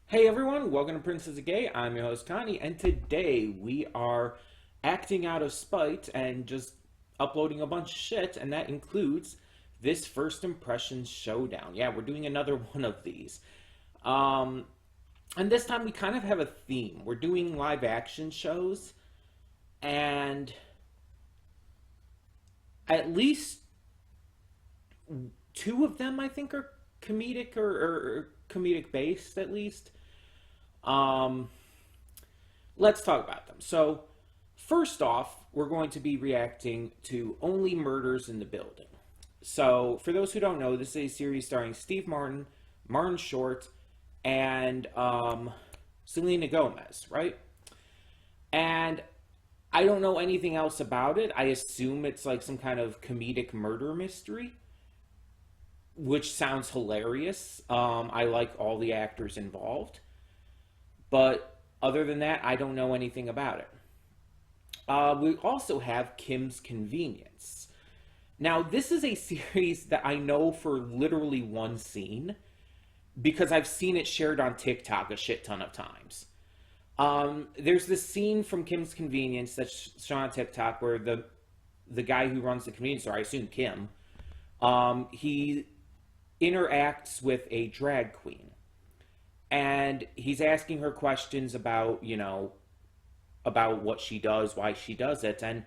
Hey everyone, welcome to Princess of Gay. I'm your host Connie, and today we are acting out of spite and just uploading a bunch of shit, and that includes this first impressions showdown. Yeah, we're doing another one of these. Um, and this time we kind of have a theme. We're doing live action shows, and at least two of them I think are comedic or comedic based at least. Um, let's talk about them. So, first off, we're going to be reacting to Only Murders in the Building. So, for those who don't know, this is a series starring Steve Martin, Martin Short, and Selena Gomez, right? And I don't know anything else about it. I assume it's like some kind of comedic murder mystery, which sounds hilarious. I like all the actors involved. But other than that, I don't know anything about it. We also have Kim's Convenience. Now, this is a series that I know for literally one scene because I've seen it shared on TikTok a shit ton of times. There's this scene from Kim's Convenience that's shown on TikTok where the guy who runs the convenience store, I assume Kim, he interacts with a drag queen, and he's asking her questions about about what she does, why she does it, and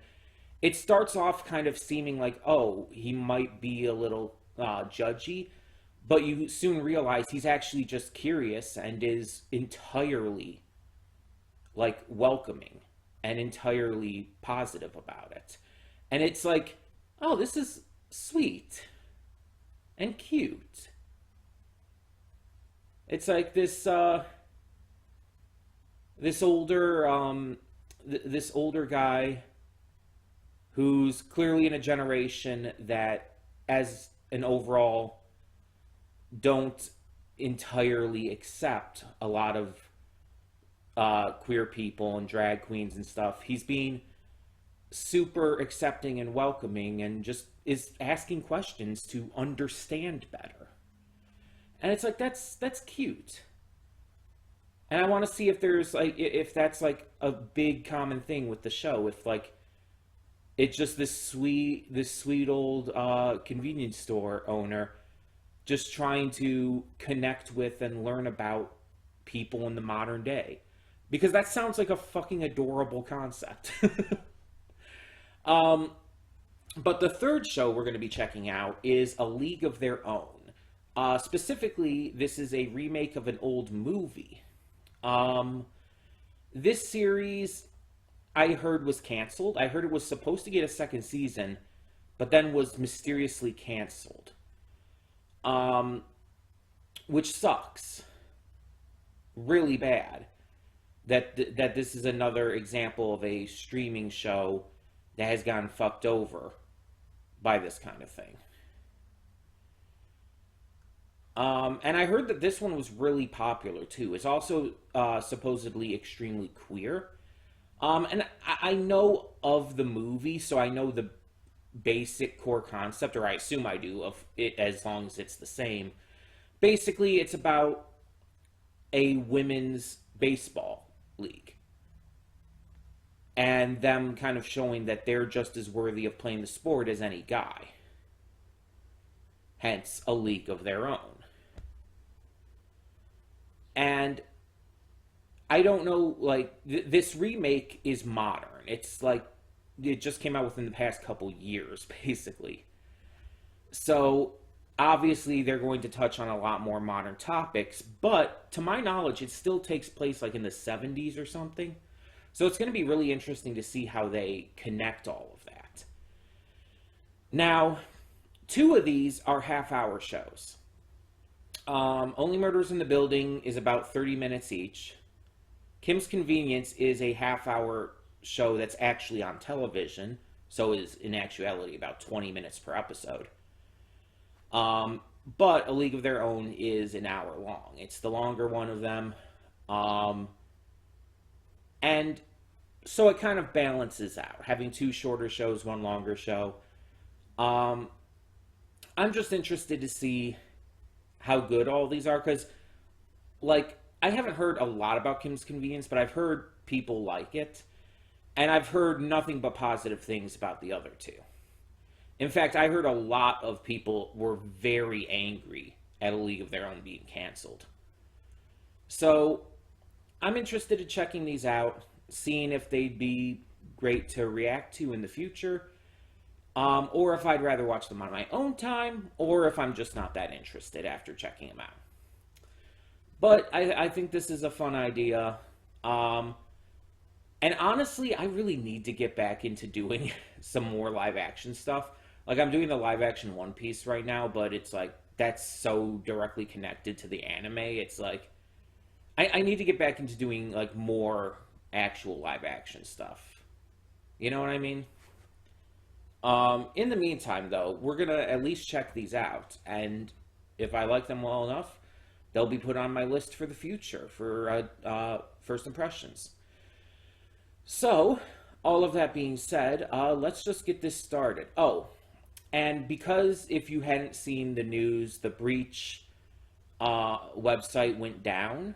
it starts off kind of seeming like, oh, he might be a little judgy, but you soon realize he's actually just curious and is entirely like welcoming and entirely positive about it. And it's like, oh, this is sweet and cute. It's like this older this older guy who's clearly in a generation that, as an overall, don't entirely accept a lot of queer people and drag queens and stuff. He's being super accepting and welcoming and just is asking questions to understand better. And it's like that's cute. And I want to see if there's like if that's like a big common thing with the show, if like it's just this sweet old convenience store owner just trying to connect with and learn about people in the modern day, because that sounds like a fucking adorable concept. um, but the third show we're going to be checking out is A League of Their Own. Specifically, this is a remake of an old movie. Um, this series I heard was canceled. I heard it was supposed to get a second season, but then was mysteriously canceled. Um, which sucks. Really bad. That this is another example of a streaming show that has gotten fucked over by this kind of thing. And I heard that this one was really popular too. It's also supposedly extremely queer. And I know of the movie, so I know the basic core concept, or I assume I do, of it as long as it's the same. Basically, it's about a women's baseball league and them kind of showing that they're just as worthy of playing the sport as any guy. Hence, a league of their own. And I don't know, like, this remake is modern. It's like, it just came out within the past couple years, basically. So, obviously, they're going to touch on a lot more modern topics, but to my knowledge, it still takes place, like, in the 70s or something. So, it's going to be really interesting to see how they connect all of that. Now, two of these are half-hour shows. Only Murders in the Building is about 30 minutes each. Kim's Convenience is a half-hour show that's actually on television, so is in actuality about 20 minutes per episode. But A League of Their Own is an hour long. It's the longer one of them. And so it kind of balances out, having two shorter shows, one longer show. I'm just interested to see how good all these are, because, like, I haven't heard a lot about Kim's Convenience, but I've heard people like it, and I've heard nothing but positive things about the other two. In fact, I heard a lot of people were very angry at A League of Their Own being canceled. So I'm interested in checking these out, seeing if they'd be great to react to in the future, or if I'd rather watch them on my own time, or if I'm just not that interested after checking them out. But I think this is a fun idea. And honestly, I really need to get back into doing some more live action stuff. Like, I'm doing the live action One Piece right now, but it's like, that's so directly connected to the anime. It's like, I need to get back into doing, like, more actual live action stuff. You know what I mean? In the meantime, though, we're going to at least check these out. And if I like them well enough, they'll be put on my list for the future, for first impressions. So, all of that being said, let's just get this started. Oh, and because if you hadn't seen the news, the Breach website went down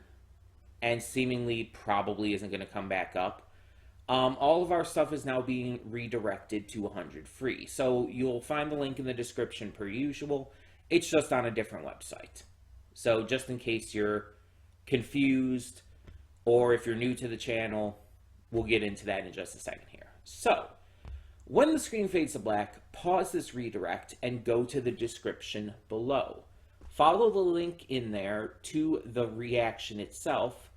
and seemingly probably isn't going to come back up. All of our stuff is now being redirected to 100 free. So you'll find the link in the description per usual. It's just on a different website. So just in case you're confused or if you're new to the channel, we'll get into that in just a second here. So, when the screen fades to black, pause this redirect and go to the description below. Follow the link in there to the reaction itself,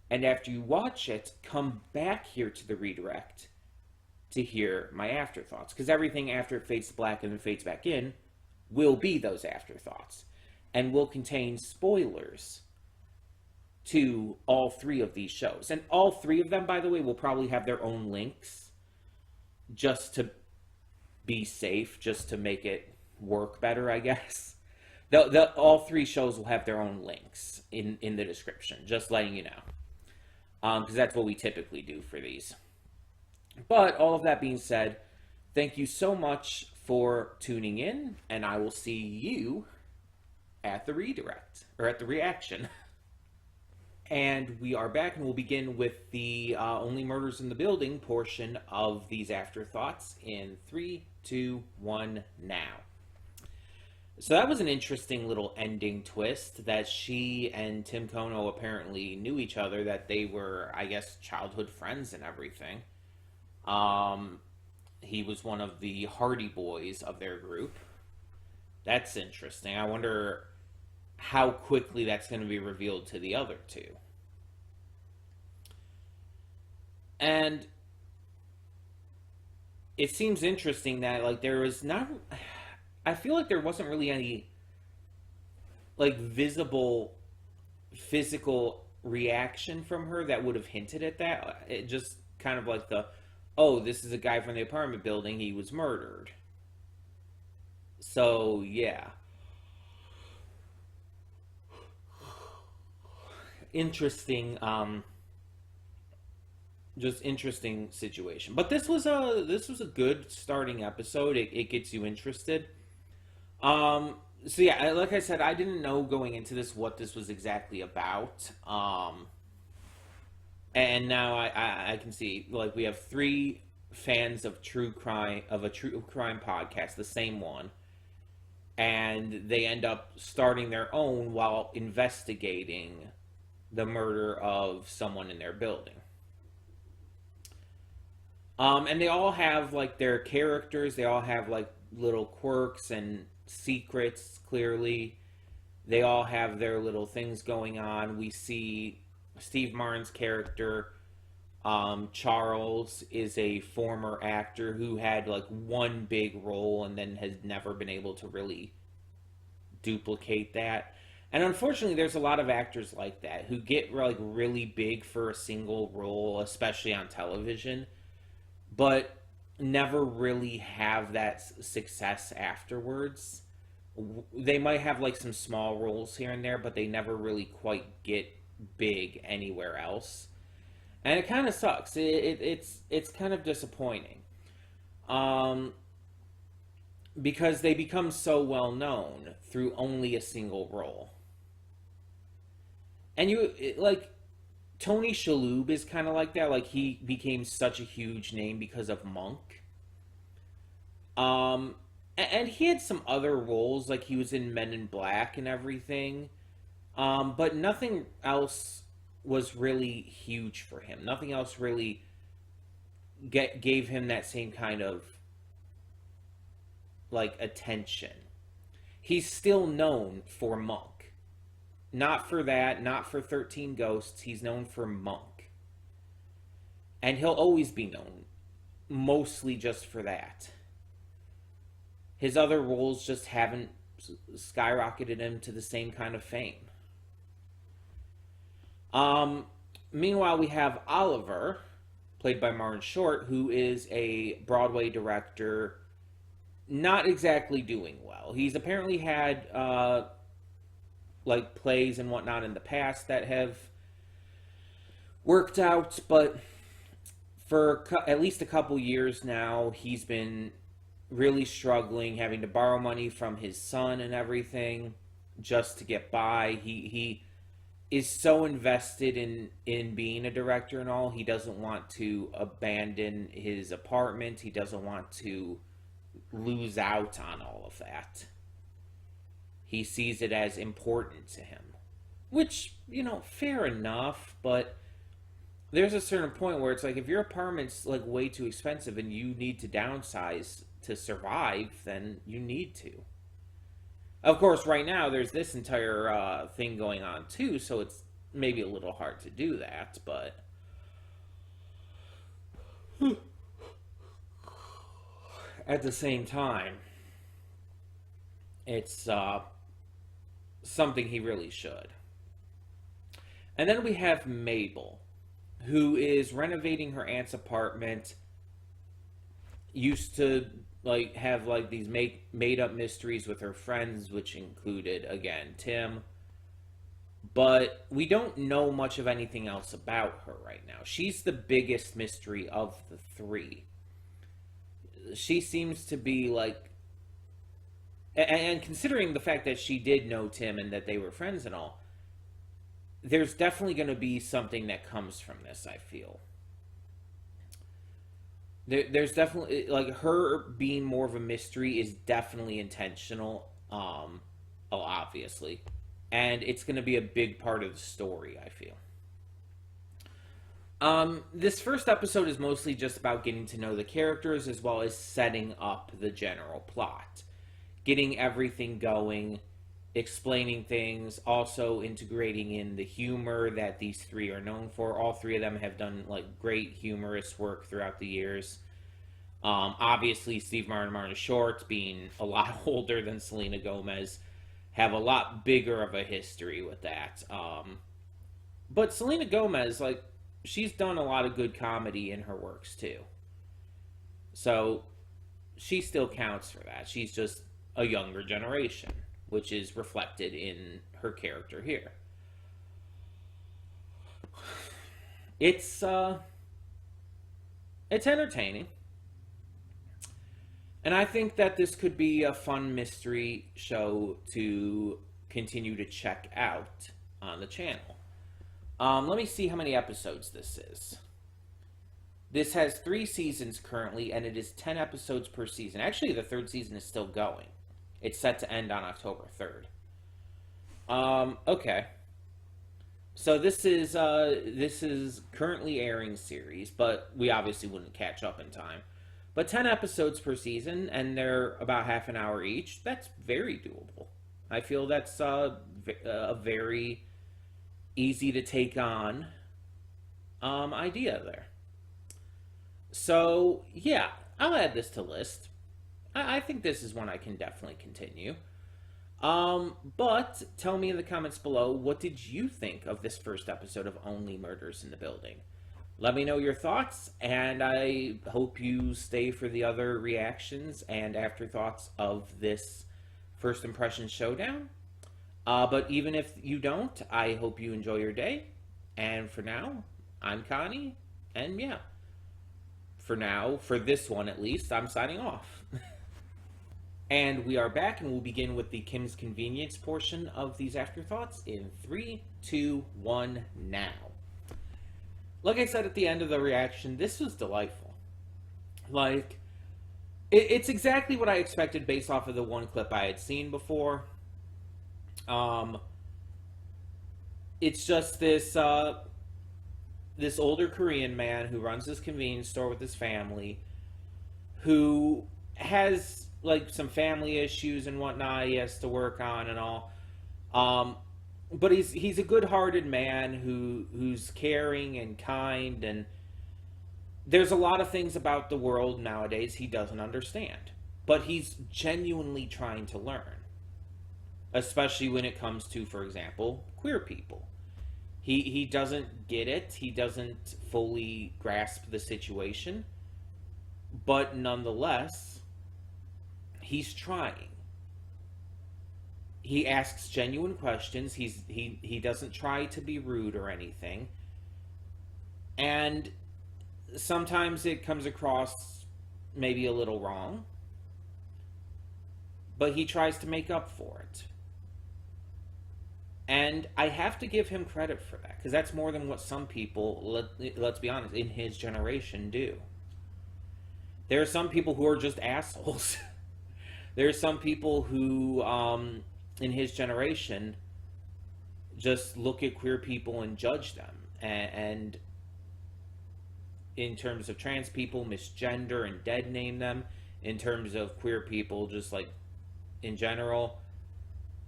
and after you watch it, come back here to the redirect to hear my afterthoughts. Because everything after it fades to black and then fades back in will be those afterthoughts, and will contain spoilers to all three of these shows. And all three of them, by the way, will probably have their own links just to be safe, just to make it work better, I guess. All three shows will have their own links in the description, just letting you know. Because that's what we typically do for these. But all of that being said, thank you so much for tuning in, and I will see you at the redirect, or at the reaction. And we are back, and we'll begin with the Only Murders in the Building portion of these afterthoughts in 3, 2, 1, now. So that was an interesting little ending twist, that she and Tim Kono apparently knew each other, that they were, I guess, childhood friends and everything. He was one of the Hardy Boys of their group. That's interesting. I wonder how quickly that's going to be revealed to the other two. And it seems interesting that, like, there was not... I feel like there wasn't really any, like, visible physical reaction from her that would have hinted at that. It just kind of like oh, this is a guy from the apartment building, he was murdered. So, yeah. Interesting, just interesting situation. But this was a good starting episode. It gets you interested. So yeah, like I said, I didn't know going into this what this was exactly about. And now I can see, like, we have three fans of a true crime podcast, the same one, and they end up starting their own while investigating the murder of someone in their building. And they all have, like, their characters. They all have, like, little quirks and secrets, clearly. They all have their little things going on. We see Steve Martin's character, Charles, is a former actor who had, like, one big role and then has never been able to really duplicate that. And unfortunately, there's a lot of actors like that who get, like, really big for a single role, especially on television, but never really have that success afterwards. They might have, like, some small roles here and there, but they never really quite get big anywhere else. And it kind of sucks. It's kind of disappointing. Because they become so well known through only a single role. And like, Tony Shalhoub is kind of like that. Like, he became such a huge name because of Monk. Um, and he had some other roles, like he was in Men in Black and everything. But nothing else was really huge for him. Nothing else really gave him that same kind of like attention. He's still known for Monk. Not for that, not for 13 Ghosts. He's known for Monk. And he'll always be known mostly just for that. His other roles just haven't skyrocketed him to the same kind of fame. Um, Meanwhile, we have Oliver, played by Martin Short, who is a Broadway director, not exactly doing well. He's apparently had like plays and whatnot in the past that have worked out, but for at least a couple years now, he's been really struggling, having to borrow money from his son and everything just to get by. He is so invested in being a director and all. He doesn't want to abandon his apartment. He doesn't want to lose out on all of that. He sees it as important to him, which, fair enough, but there's a certain point where it's like, if your apartment's like way too expensive and you need to downsize to survive, then you need to. Of course, right now there's this entire thing going on too, so it's maybe a little hard to do that, but at the same time, it's something he really should. And then we have Mabel, who is renovating her aunt's apartment. Used to like have like these made up mysteries with her friends, which included again Tim. But we don't know much of anything else about her right now. She's the biggest mystery of the three. She seems to be like, and considering the fact that she did know Tim and that they were friends and all, there's definitely going to be something that comes from this, I feel. There's definitely, like, her being more of a mystery is definitely intentional, obviously. And it's going to be a big part of the story, I feel. This first episode is mostly just about getting to know the characters as well as setting up the general plot. Getting everything going, explaining things, also integrating in the humor that these three are known for. All three of them have done like great humorous work throughout the years. Obviously, Steve Martin and Martin Short, being a lot older than Selena Gomez, have a lot bigger of a history with that. But Selena Gomez, like, she's done a lot of good comedy in her works too. So she still counts for that. She's just a younger generation, which is reflected in her character here. It's entertaining. And I think that this could be a fun mystery show to continue to check out on the channel. Let me see how many episodes this is. This has 3 seasons currently, and it is 10 episodes per season. Actually, the 3rd season is still going. It's set to end on October 3rd. Okay. So this is currently airing series, but we obviously wouldn't catch up in time. But 10 episodes per season, and they're about half an hour each. That's very doable. I feel that's a very easy to take on idea there. So, yeah, I'll add this to list. I think this is one I can definitely continue. But tell me in the comments below, what did you think of this first episode of Only Murders in the Building? Let me know your thoughts, and I hope you stay for the other reactions and afterthoughts of this first impression showdown. But even if you don't, I hope you enjoy your day. And for now, I'm Connie, and yeah, for now, for this one at least, I'm signing off. And we are back, and we'll begin with the Kim's Convenience portion of these afterthoughts in 3, 2, 1, now. Like I said at the end of the reaction, this was delightful. Like, it's exactly what I expected based off of the one clip I had seen before. It's just this older Korean man who runs this convenience store with his family, who has like some family issues and whatnot he has to work on and all. But he's a good-hearted man who's caring and kind, and there's a lot of things about the world nowadays he doesn't understand, but he's genuinely trying to learn, especially when it comes to, for example, queer people. He doesn't get it. He doesn't fully grasp the situation, but nonetheless, he's trying. He asks genuine questions. He doesn't try to be rude or anything. And sometimes it comes across maybe a little wrong, but he tries to make up for it. And I have to give him credit for that, because that's more than what some people, let's be honest, in his generation do. There are some people who are just assholes. There are some people who, in his generation, just look at queer people and judge them. And in terms of trans people, misgender and dead name them. In terms of queer people, just like in general,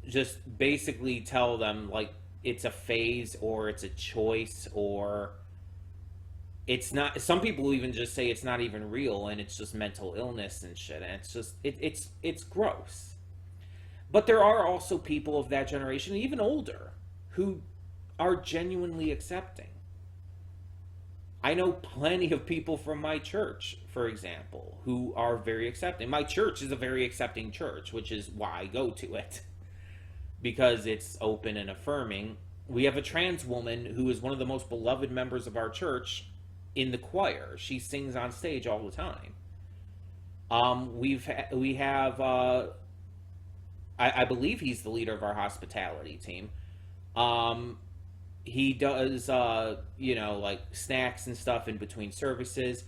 just basically tell them like it's a phase or it's a choice or it's not. Some people even just say it's not even real and it's just mental illness and shit, and it's just it's gross. But there are also people of that generation, even older, who are genuinely accepting. I know plenty of people from my church, for example, who are very accepting. My church is a very accepting church, which is why I go to it, because it's open and affirming. We have a trans woman who is one of the most beloved members of our church in the choir. She sings on stage all the time. We have I believe he's the leader of our hospitality team. He does like snacks and stuff in between services.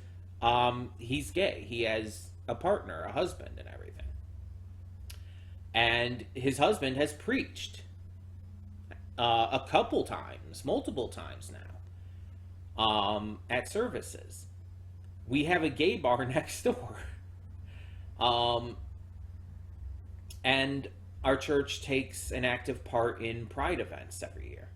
He's gay. He has a partner, a husband, and everything. And his husband has preached a couple times, multiple times now, at services. We have a gay bar next door. And our church takes an active part in Pride events every year.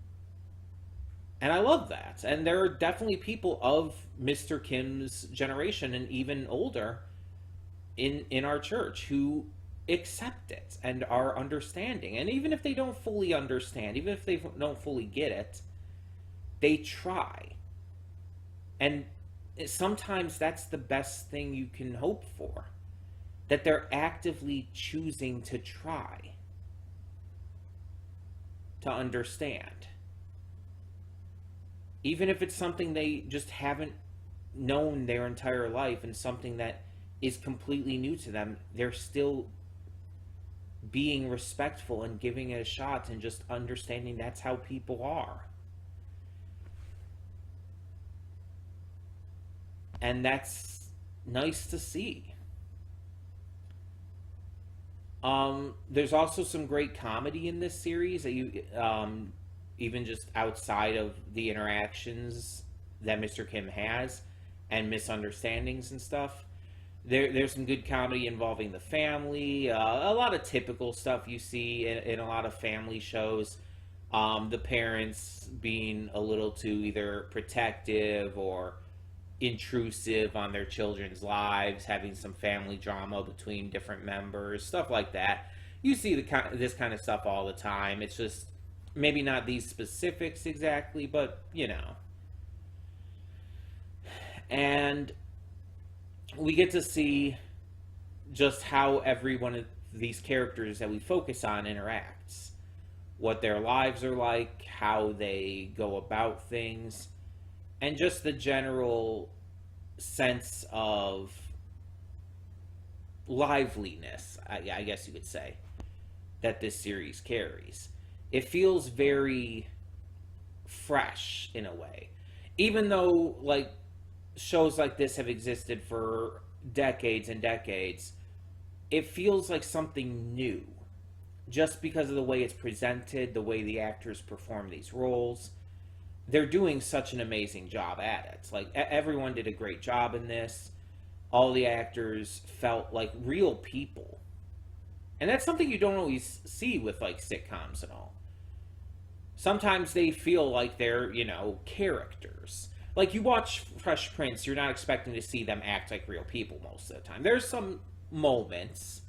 And I love that. And there are definitely people of Mr. Kim's generation and even older in our church who accept it and are understanding. And even if they don't fully understand, even if they don't fully get it, they try. And sometimes that's the best thing you can hope for. That they're actively choosing to try to understand. Even if it's something they just haven't known their entire life and something that is completely new to them, they're still being respectful and giving it a shot and just understanding that's how people are. And that's nice to see. There's also some great comedy in this series that you, even just outside of the interactions that Mr. Kim has and misunderstandings and stuff. There's some good comedy involving the family, a lot of typical stuff you see in a lot of family shows. The parents being a little too either protective or intrusive on their children's lives, having some family drama between different members, stuff like that. You see this kind of stuff all the time. It's just maybe not these specifics exactly, but you know. And we get to see just how every one of these characters that we focus on interacts, what their lives are like, how they go about things, and just the general sense of liveliness, I guess you could say, that this series carries. It feels very fresh in a way. Even though, like, shows like this have existed for decades and decades, it feels like something new just because of the way it's presented, the way the actors perform these roles. They're doing such an amazing job at it. Like, everyone did a great job in this. All the actors felt like real people. And that's something you don't always see with, like, sitcoms and all. Sometimes they feel like they're, characters. Like, you watch Fresh Prince, you're not expecting to see them act like real people most of the time. There's some moments,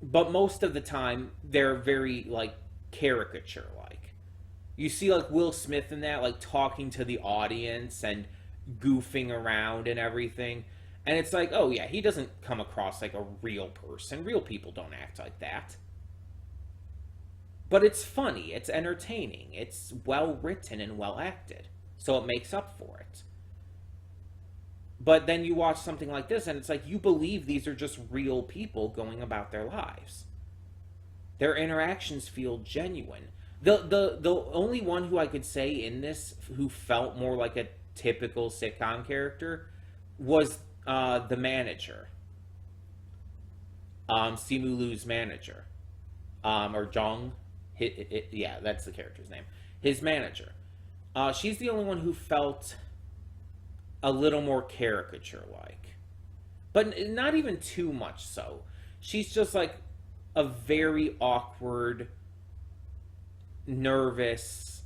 but most of the time, they're very, like, caricature-like. You see, like, Will Smith in that, like, talking to the audience and goofing around and everything. And it's like, oh, yeah, he doesn't come across like a real person. Real people don't act like that. But it's funny, it's entertaining, it's well written and well acted. So it makes up for it. But then you watch something like this and it's like you believe these are just real people going about their lives. Their interactions feel genuine. The only one who I could say in this who felt more like a typical sitcom character was the manager. Simu Liu's manager. Or Jong. Yeah, that's the character's name. His manager. She's the only one who felt a little more caricature-like. But not even too much so. She's just like a very awkward, nervous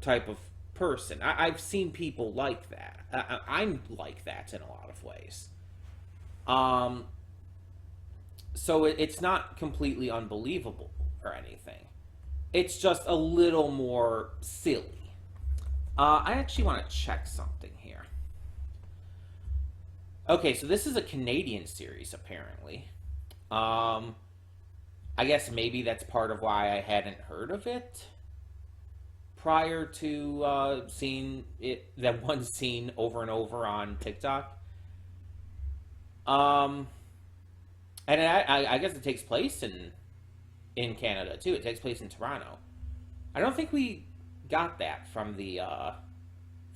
type of person. I've seen people like that. I'm like that in a lot of ways. So it's not completely unbelievable or anything. It's just a little more silly. I actually want to check something here. Okay, so this is a Canadian series, apparently. I guess maybe that's part of why I hadn't heard of it prior to seeing it, that one scene over and over on TikTok. And I guess it takes place in Canada too. It takes place in Toronto. I don't think we got that from the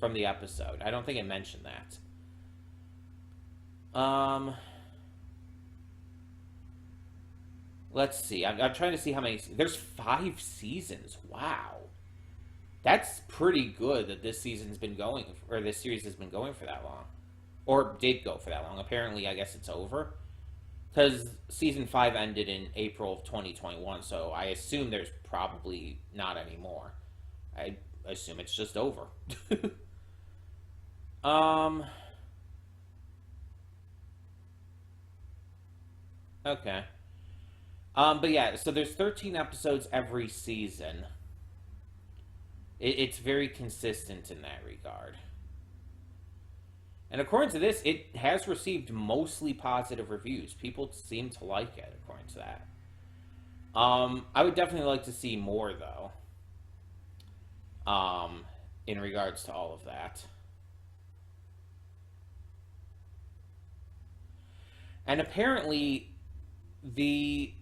episode. I don't think it mentioned that. Let's see. I'm trying to see how many. There's 5 seasons. Wow, that's pretty good that this season's been going, or this series has been going for that long, or did go for that long. Apparently, I guess it's over. Because season 5 ended in April of 2021, so I assume there's probably not any more. I assume it's just over. Okay. But yeah, so there's 13 episodes every season. It's very consistent in that regard. And according to this, it has received mostly positive reviews. People seem to like it, according to that. I would definitely like to see more, though. In regards to all of that. And apparently, the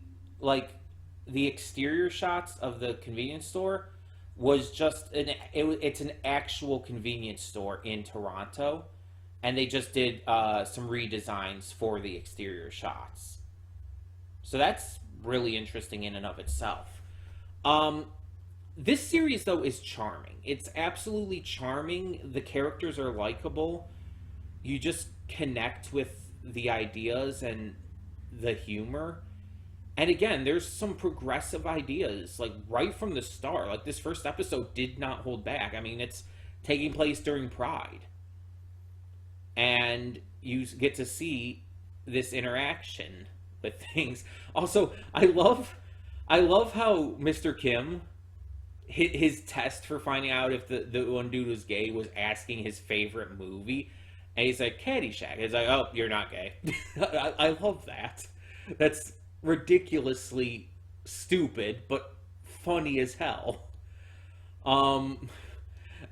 exterior shots of the convenience store was just it's an actual convenience store in Toronto. And they just did some redesigns for the exterior shots. So that's really interesting in and of itself. This series, though, is charming. It's absolutely charming. The characters are likable. You just connect with the ideas and the humor. And again, there's some progressive ideas, like, right from the start. Like, this first episode did not hold back. I mean, it's taking place during Pride. And you get to see this interaction with things. Also, I love how Mr. Kim, his test for finding out if the one dude was gay was asking his favorite movie. And he's like, Caddyshack. He's like, oh, you're not gay. I love that. That's ridiculously stupid, but funny as hell.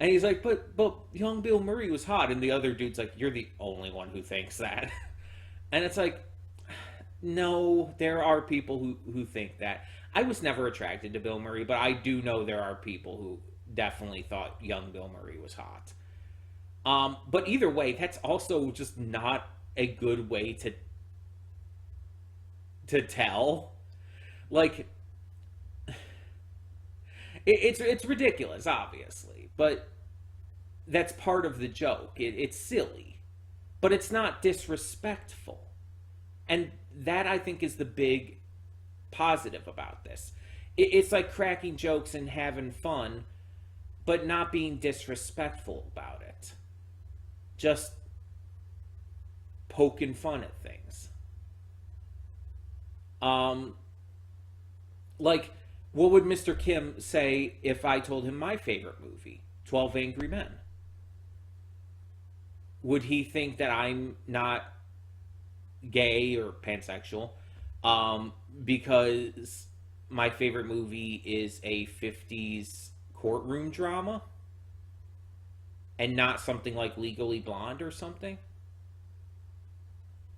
And he's like, but young Bill Murray was hot. And the other dude's like, you're the only one who thinks that. And it's like, No, there are people who think that. I was never attracted to Bill Murray, but I do know there are people who definitely thought young Bill Murray was hot. But either way, that's also just not a good way to tell. Like, it's ridiculous, obviously, but that's part of the joke. It's silly, but it's not disrespectful, and that I think is the big positive about this. It's like cracking jokes and having fun, but not being disrespectful about it. Just poking fun at things. Um, like, what would Mr. Kim say if I told him my favorite movie, 12 Angry Men? Would he think that I'm not gay or pansexual because my favorite movie is a 50s courtroom drama and not something like Legally Blonde or something?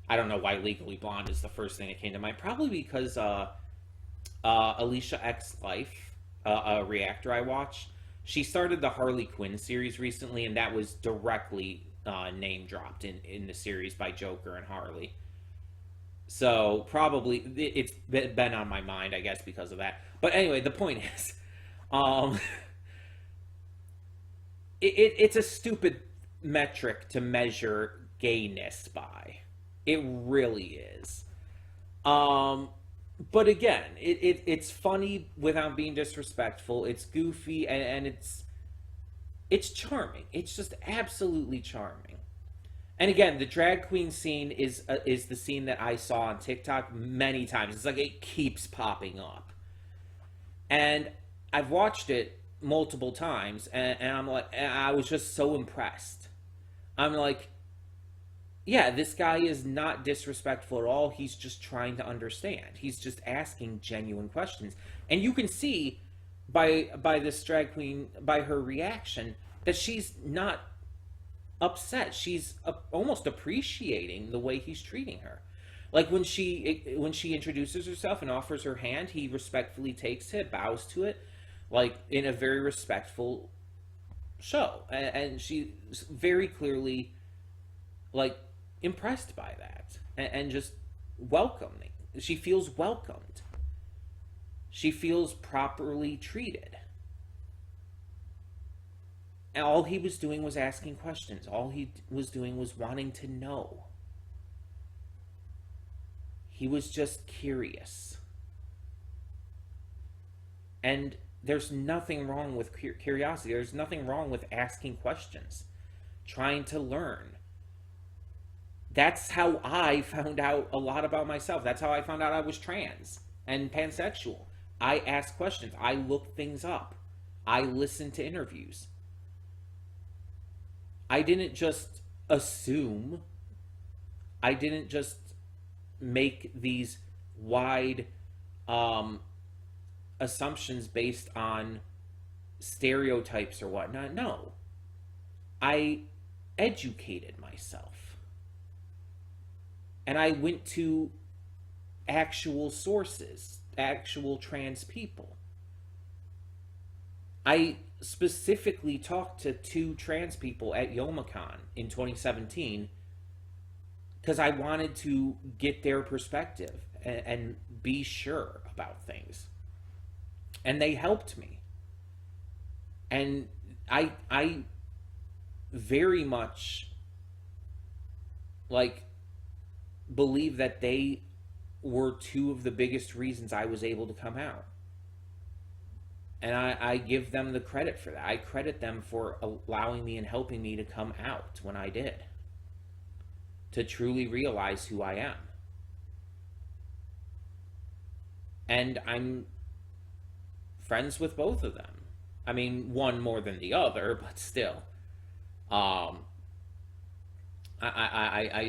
I don't know why Legally Blonde is the first thing that came to mind. Probably because Alicia X Life, a reactor I watched, she started the Harley Quinn series recently, and that was directly name dropped in the series by Joker and Harley. So probably it's been on my mind, I guess, because of that. But anyway, the point is, um, it's a stupid metric to measure gayness by. It really is. Um, but again, it's funny without being disrespectful. It's goofy and it's charming. It's just absolutely charming. And again, the drag queen scene is the scene that I saw on TikTok many times. It's like it keeps popping up, and I've watched it multiple times, and I'm like, and I was just so impressed. I'm like, yeah, this guy is not disrespectful at all. He's just trying to understand. He's just asking genuine questions, and you can see by this drag queen, by her reaction, that she's not upset. She's almost appreciating the way he's treating her. Like when she introduces herself and offers her hand, he respectfully takes it, bows to it, like in a very respectful show, and she's very clearly like impressed by that, and just welcoming. She feels welcomed. She feels properly treated. And all he was doing was asking questions. All he was doing was wanting to know. He was just curious. And there's nothing wrong with curiosity. There's nothing wrong with asking questions, trying to learn. That's how I found out a lot about myself. That's how I found out I was trans and pansexual. I asked questions. I looked things up. I listened to interviews. I didn't just assume. I didn't just make these wide assumptions based on stereotypes or whatnot. No. I educated myself. And I went to actual sources, actual trans people. I specifically talked to 2 trans people at YomaCon in 2017 because I wanted to get their perspective and be sure about things. And they helped me. And I very much like believe that they were 2 of the biggest reasons I was able to come out. And I give them the credit for that. I credit them for allowing me and helping me to come out when I did, to truly realize who I am. And I'm friends with both of them. I mean, one more than the other, but still. I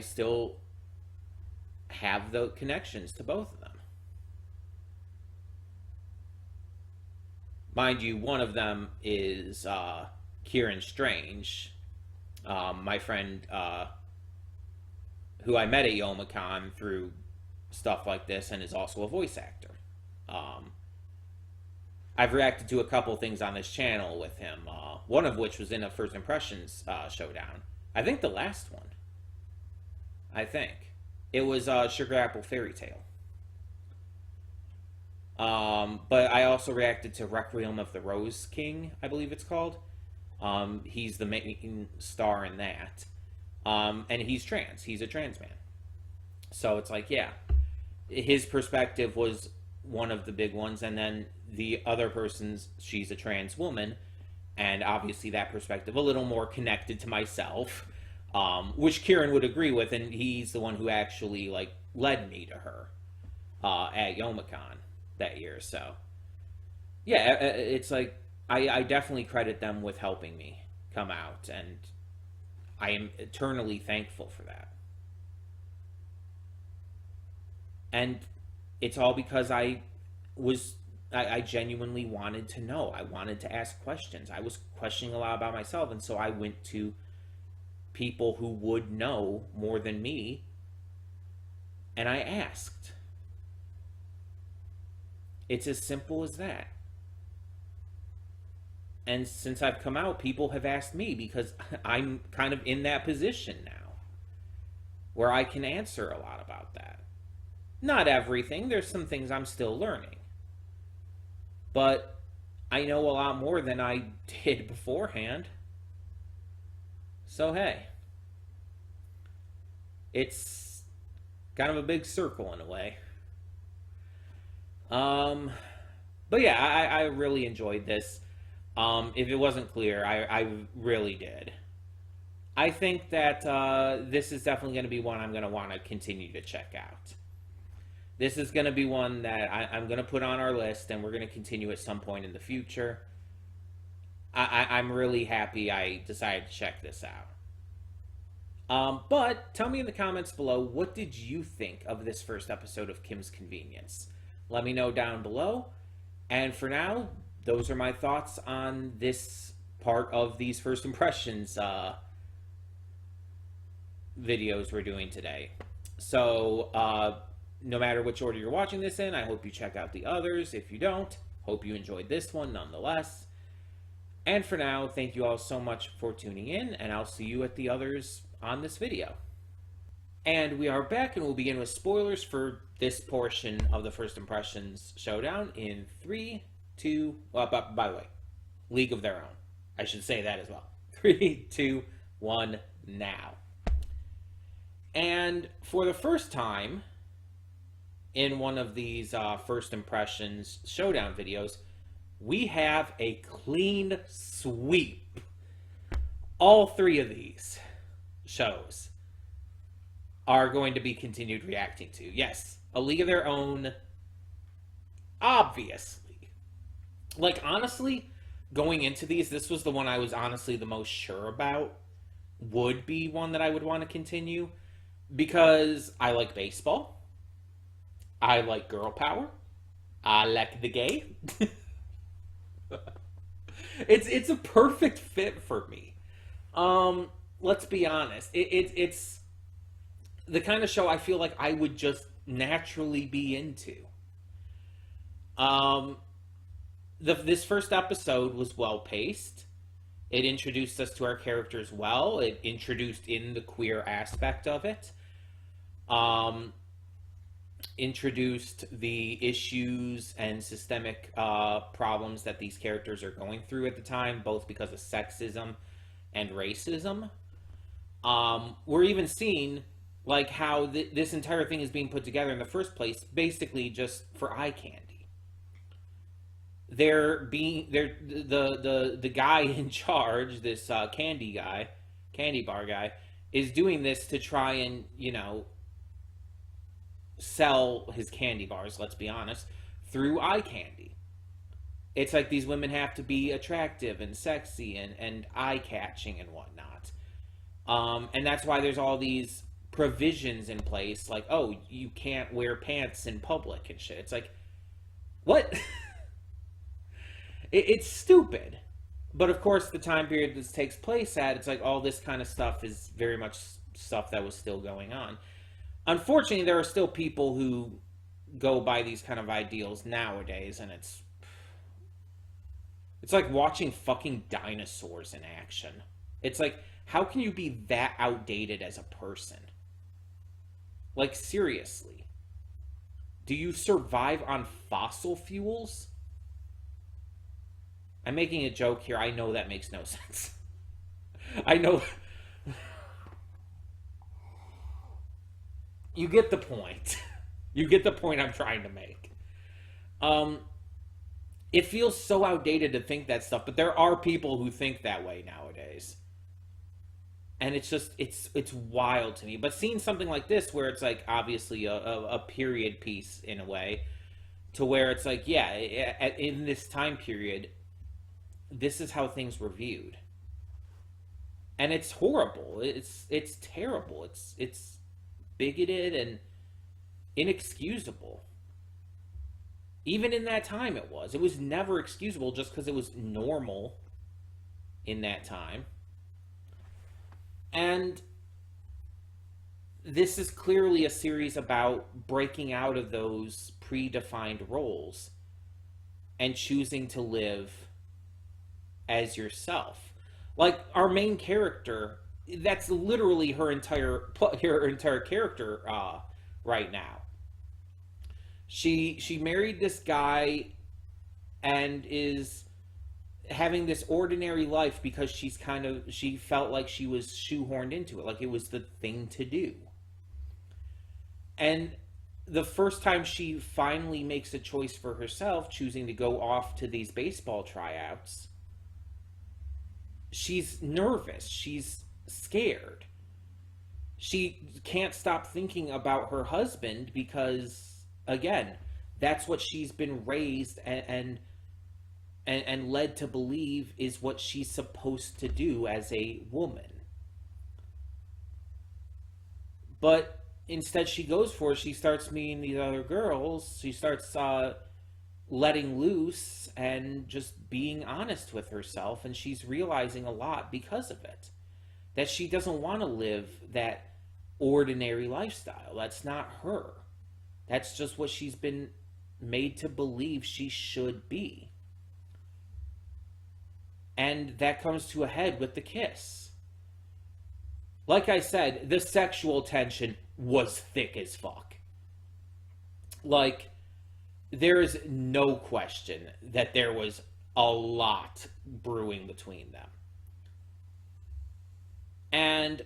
still have the connections to both of them. Mind you, one of them is Kieran Strange, my friend who I met at YomaCon through stuff like this and is also a voice actor. Um, I've reacted to a couple things on this channel with him, one of which was in a First Impressions Showdown. I think the last one. I think. It was Sugar Apple Fairy Tale. But I also reacted to Requiem of the Rose King, I believe it's called. He's the main star in that. And he's trans. He's a trans man. So it's like, yeah. His perspective was one of the big ones, and then the other person's, she's a trans woman, and obviously that perspective a little more connected to myself, which Kieran would agree with, and he's the one who actually like led me to her at Youmacon that year. So yeah, it's like I definitely credit them with helping me come out, and I am eternally thankful for that. And it's all because I genuinely wanted to know. I wanted to ask questions. I was questioning a lot about myself, and so I went to people who would know more than me, and I asked. It's as simple as that. And since I've come out, people have asked me because I'm kind of in that position now where I can answer a lot about that. Not everything. There's some things I'm still learning. But I know a lot more than I did beforehand. So hey, it's kind of a big circle in a way. But yeah, I really enjoyed this. If it wasn't clear, I really did. I think that this is definitely going to be one I'm going to want to continue to check out. This is going to be one that I'm going to put on our list, and we're going to continue at some point in the future. I'm really happy I decided to check this out. But tell me in the comments below, what did you think of this first episode of Kim's Convenience? Let me know down below. And for now, those are my thoughts on this part of these first impressions videos we're doing today. So, no matter which order you're watching this in, I hope you check out the others. If you don't, hope you enjoyed this one nonetheless. And for now, thank you all so much for tuning in, and I'll see you at the others on this video. And we are back, and we'll begin with spoilers for this portion of the First Impressions Showdown in 3, 2, well, by the way, League of Their Own. I should say that as well. 3, 2, 1, now. And for the first time in one of these First Impressions Showdown videos, we have a clean sweep. All 3 of these shows are going to be continued reacting to. Yes, A League of Their Own, obviously. Like, honestly, going into these, this was the one I was honestly the most sure about would be one that I would want to continue, because I like baseball, I like girl power, I like the gay. It's a perfect fit for me. Let's be honest. It's the kind of show I feel like I would just naturally be into. This first episode was well paced. It introduced us to our characters well. It introduced in the queer aspect of it. Introduced the issues and systemic problems that these characters are going through at the time, both because of sexism and racism. We're even seeing like how this entire thing is being put together in the first place, basically just for eye candy. The guy in charge, this candy bar guy, is doing this to try and, you know, sell his candy bars, let's be honest, through eye candy. It's like these women have to be attractive and sexy and eye-catching and whatnot. And that's why there's all these provisions in place, like, oh, you can't wear pants in public and shit. It's like, what? It's stupid. But of course, the time period this takes place at, it's like all this kind of stuff is very much stuff that was still going on. Unfortunately, there are still people who go by these kind of ideals nowadays, and it's like watching fucking dinosaurs in action. It's like, how can you be that outdated as a person? Like, seriously. Do you survive on fossil fuels? I'm making a joke here. I know that makes no sense. I know. You get the point. You get the point I'm trying to make. Um, it feels so outdated to think that stuff, but there are people who think that way nowadays. And it's just it's wild to me. But seeing something like this where it's like obviously a period piece in a way, to where it's like, yeah, in this time period, this is how things were viewed. And it's horrible. It's terrible. It's bigoted and inexcusable. Even in that time, it was never excusable just because it was normal in that time. And this is clearly a series about breaking out of those predefined roles and choosing to live as yourself. Like our main character, that's literally her entire character right now. She married this guy and is having this ordinary life because she felt like she was shoehorned into it, like it was the thing to do. And the first time she finally makes a choice for herself, choosing to go off to these baseball tryouts, she's nervous, she's scared. She can't stop thinking about her husband because, again, that's what she's been raised and led to believe is what she's supposed to do as a woman. But instead, she goes for it. She starts meeting these other girls. She starts letting loose and just being honest with herself. And she's realizing a lot because of it. That she doesn't want to live that ordinary lifestyle. That's not her. That's just what she's been made to believe she should be. And that comes to a head with the kiss. Like I said, the sexual tension was thick as fuck. Like, there is no question that there was a lot brewing between them. And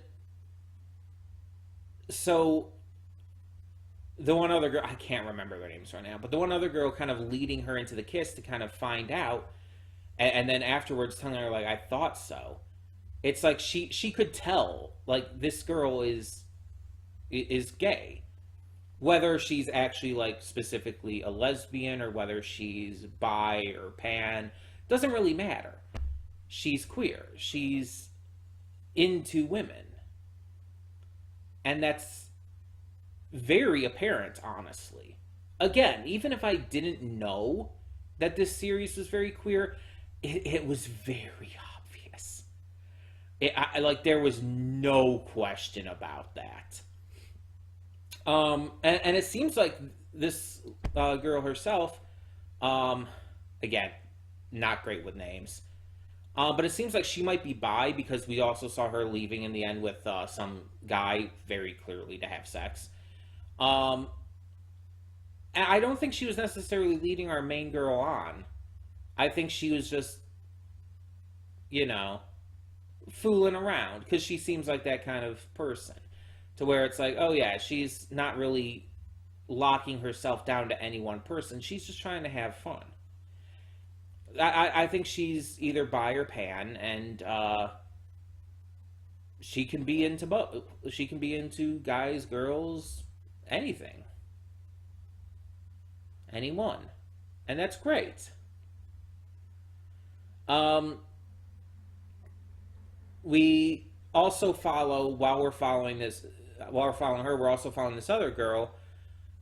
so the one other girl, I can't remember their names right now, but the one other girl kind of leading her into the kiss to kind of find out, and then afterwards telling her, like, I thought so. It's like she could tell, like, this girl is gay. Whether she's actually, like, specifically a lesbian or whether she's bi or pan, doesn't really matter. She's queer. She's into women. And that's very apparent, honestly. Again, even if I didn't know that this series was very queer, it was very obvious. Like, there was no question about that. And it seems like this girl herself, again, not great with names, but it seems like she might be bi because we also saw her leaving in the end with some guy very clearly to have sex. And I don't think she was necessarily leading our main girl on. I think she was just, fooling around because she seems like that kind of person. To where it's like, oh yeah, she's not really locking herself down to any one person. She's just trying to have fun. I think she's either bi or pan, and she can be into both. She can be into guys, girls, anything. Anyone. And that's great. We also follow, while we're following her, we're also following this other girl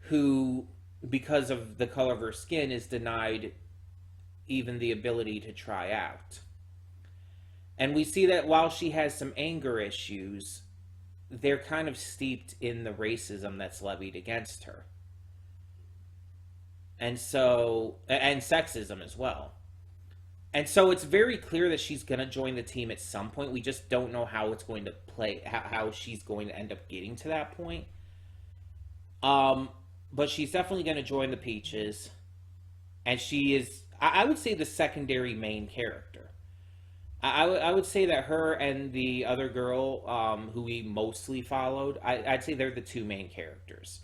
who, because of the color of her skin, is denied even the ability to try out. And we see that while she has some anger issues, they're kind of steeped in the racism that's levied against her. And so, and sexism as well. And so it's very clear that she's going to join the team at some point. We just don't know how it's going to play, how she's going to end up getting to that point. But she's definitely going to join the Peaches. And she is, I would say, the secondary main character. I would say that her and the other girl, who we mostly followed, I'd say they're the two main characters.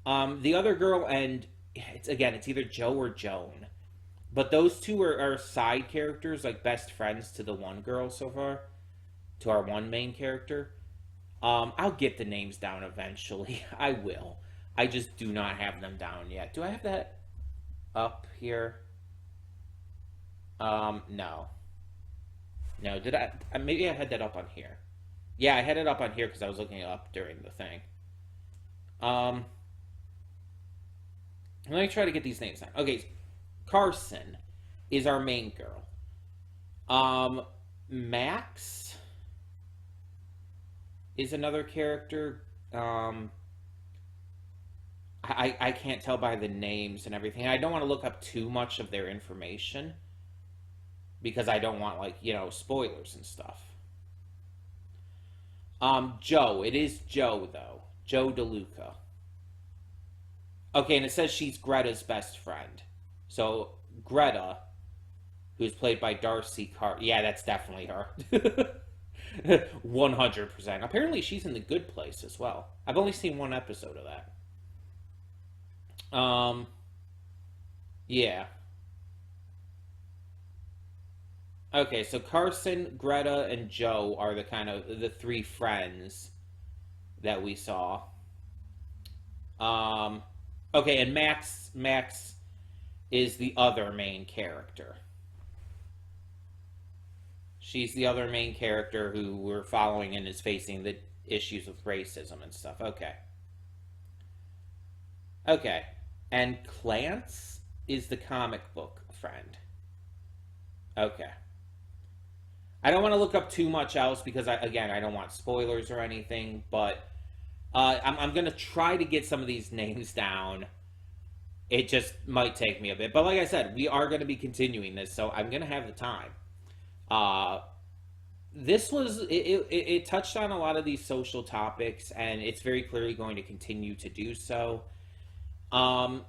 The other girl, and it's either Joe or Joan. But those two are side characters, like best friends to the one girl so far, to our one main character. I'll get the names down eventually. I will. I just do not have them down yet. Do I have that up here? No. No, did I? Maybe I had that up on here. Yeah, I had it up on here because I was looking it up during the thing. Let me try to get these names down. Okay, Carson is our main girl. Max is another character. I can't tell by the names and everything. I don't want to look up too much of their information because I don't want, like, spoilers and stuff. Joe. It is Joe, though. Joe DeLuca. Okay, and it says she's Greta's best friend. So, Greta, who's played by Darcy Carter. Yeah, that's definitely her. 100%. Apparently, she's in The Good Place as well. I've only seen one episode of that. Yeah. Okay, so Carson, Greta, and Joe are the kind of the three friends that we saw. Okay, and Max is the other main character. She's the other main character who we're following and is facing the issues with racism and stuff. Okay. Okay. And Clance is the comic book friend. Okay. I don't want to look up too much else because, I don't want spoilers or anything, but I'm going to try to get some of these names down. It just might take me a bit. But like I said, we are going to be continuing this, so I'm going to have the time. This was, it touched on a lot of these social topics, and it's very clearly going to continue to do so. And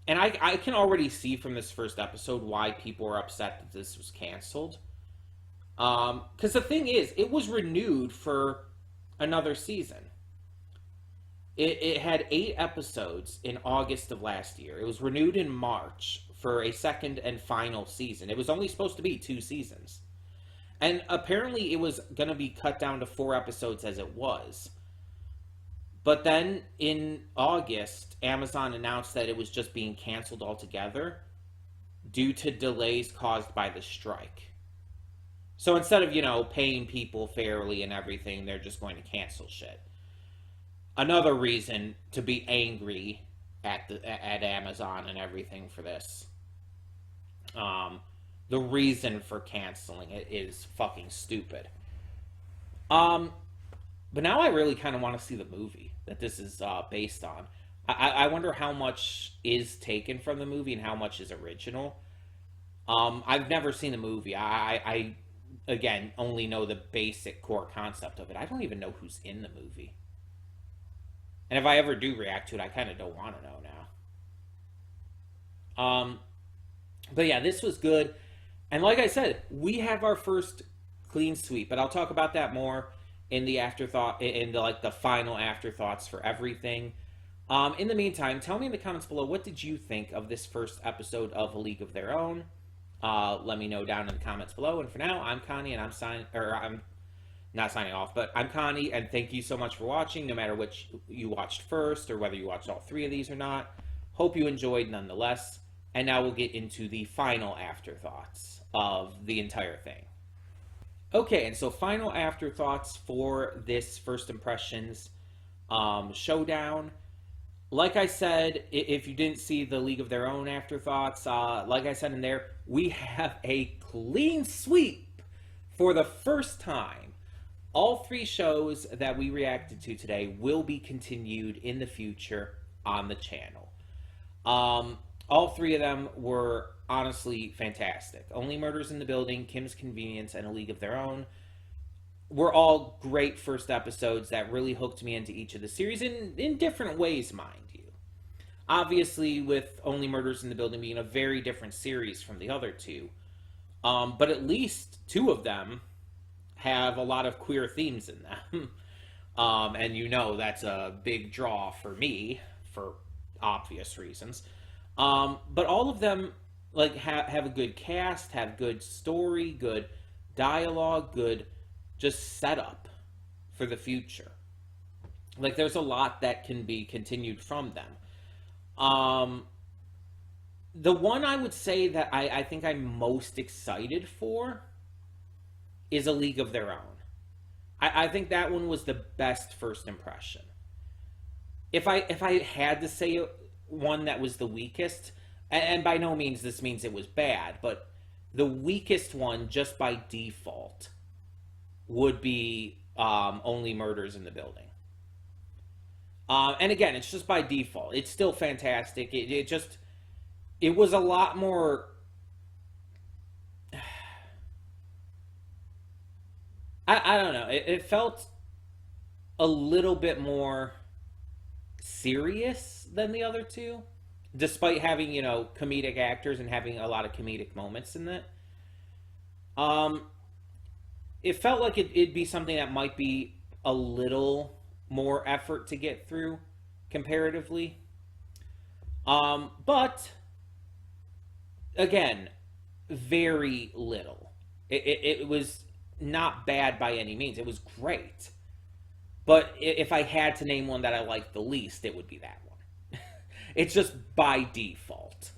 I can already see from this first episode why people are upset that this was canceled. Because the thing is, it was renewed for another season. It had 8 episodes in August of last year. It was renewed in March for a second and final season. It was only supposed to be 2 seasons. And apparently it was going to be cut down to 4 episodes as it was. But then in August, Amazon announced that it was just being canceled altogether due to delays caused by the strike. So instead of, paying people fairly and everything, they're just going to cancel shit. Another reason to be angry at Amazon and everything for this. The reason for canceling it is fucking stupid. But now I really kind of want to see the movie that this is based on. I wonder how much is taken from the movie and how much is original. I've never seen the movie. I again, only know the basic core concept of it. I don't even know who's in the movie. And if I ever do react to it, I kind of don't want to know now. But yeah, this was good. And like I said, we have our first clean sweep, but I'll talk about that more in the afterthought, in the final afterthoughts for everything. In the meantime, tell me in the comments below, what did you think of this first episode of A League of Their Own? Let me know down in the comments below. And for now, I'm Connie, and I'm not signing off, but I'm Connie, and thank you so much for watching, no matter which you watched first, or whether you watched all 3 of these or not. Hope you enjoyed nonetheless. And now we'll get into the final afterthoughts of the entire thing. Okay, and so final afterthoughts for this first impressions showdown. Like I said, if you didn't see the League of Their Own afterthoughts, like I said in there, we have a clean sweep for the first time all three shows that we reacted to today will be continued in the future on the channel. All three of them were honestly fantastic. Only Murders in the Building, Kim's Convenience, and A League of Their Own were all great first episodes that really hooked me into each of the series in different ways, mind you. Obviously, with Only Murders in the Building being a very different series from the other two, but at least two of them have a lot of queer themes in them. And you know that's a big draw for me, for obvious reasons. But all of them like have a good cast, have good story, good dialogue, good just setup for the future. Like there's a lot that can be continued from them. The one I would say that I think I'm most excited for is A League of Their Own. I think that one was the best first impression. If I had to say one that was the weakest, and by no means this means it was bad, but the weakest one just by default would be Only Murders in the Building. And again, it's just by default. It's still fantastic. It was a lot more. I don't know. It felt a little bit more serious than the other two, despite having, comedic actors and having a lot of comedic moments in it. It felt like it'd be something that might be a little more effort to get through comparatively. But again, very little. It was not bad by any means. It was great. But if I had to name one that I liked the least, it would be that one. It's just by default.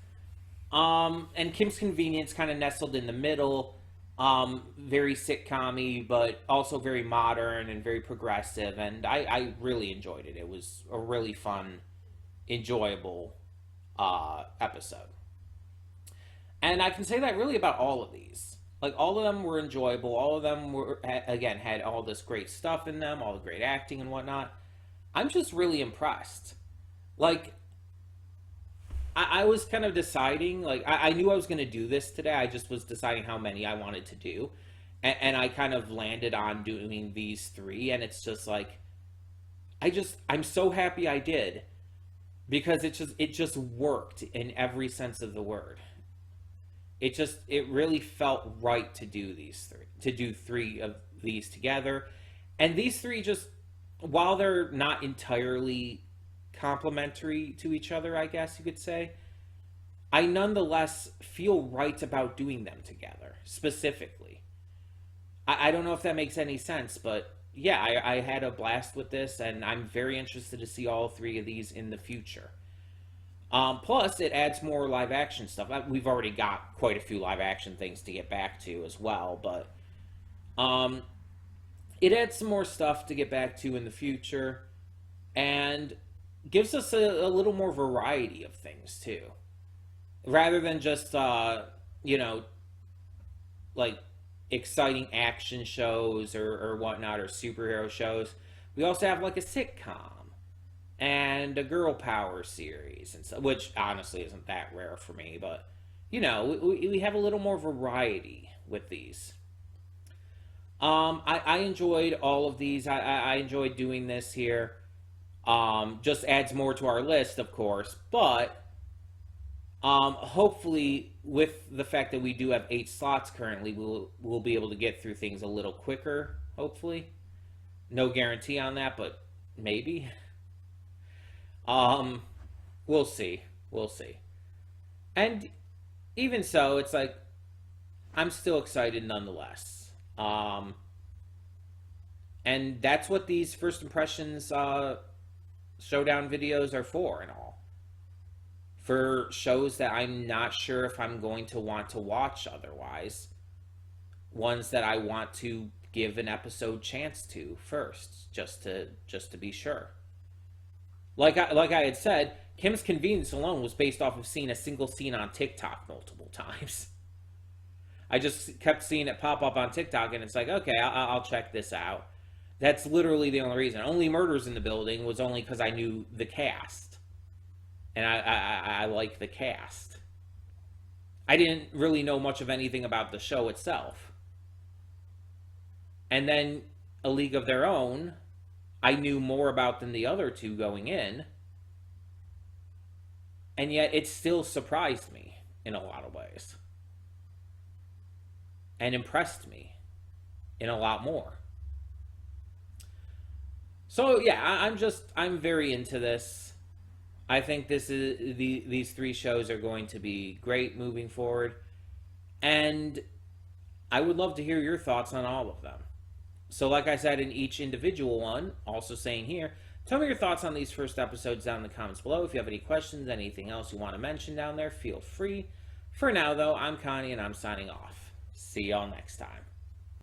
And Kim's Convenience kind of nestled in the middle. Very sitcom-y, but also very modern and very progressive. And I really enjoyed it. It was a really fun, enjoyable episode. And I can say that really about all of these. Like, all of them were enjoyable. All of them were, again, had all this great stuff in them, all the great acting and whatnot. I'm just really impressed. Like, I was kind of deciding, like, I knew I was going to do this today. I just was deciding how many I wanted to do. And I kind of landed on doing these three. And it's just like, I'm so happy I did. Because it just worked in every sense of the word. It really felt right to do three of these together. And these three just, while they're not entirely complementary to each other, I guess you could say, I nonetheless feel right about doing them together, specifically. I don't know if that makes any sense, but yeah, I had a blast with this, and I'm very interested to see all three of these in the future. Plus, it adds more live action stuff. We've already got quite a few live action things to get back to as well, but it adds some more stuff to get back to in the future, and gives us a little more variety of things too, rather than just like exciting action shows or whatnot, or superhero shows. We also have like a sitcom and a girl power series, and so, which honestly isn't that rare for me, but we have a little more variety with these. I enjoyed all of these. I enjoyed doing this here. Just adds more to our list, of course, but hopefully with the fact that we do have 8 slots currently, we'll be able to get through things a little quicker, hopefully. No guarantee on that, but maybe. We'll see. And even so, it's like, I'm still excited nonetheless. And that's what these first impressions Showdown videos are for and all. For shows that I'm not sure if I'm going to want to watch otherwise. Ones that I want to give an episode chance to first, just to be sure. Like I had said, Kim's Convenience alone was based off of seeing a single scene on TikTok multiple times. I just kept seeing it pop up on TikTok, and it's like, okay, I'll check this out. That's literally the only reason. Only Murders in the Building was only because I knew the cast. And I like the cast. I didn't really know much of anything about the show itself. And then A League of Their Own, I knew more about than the other two going in. And yet it still surprised me in a lot of ways. And impressed me in a lot more. So yeah, I'm very into this. I think these three shows are going to be great moving forward. And I would love to hear your thoughts on all of them. So like I said in each individual one, also saying here, tell me your thoughts on these first episodes down in the comments below. If you have any questions, anything else you want to mention down there, feel free. For now though, I'm Connie and I'm signing off. See y'all next time.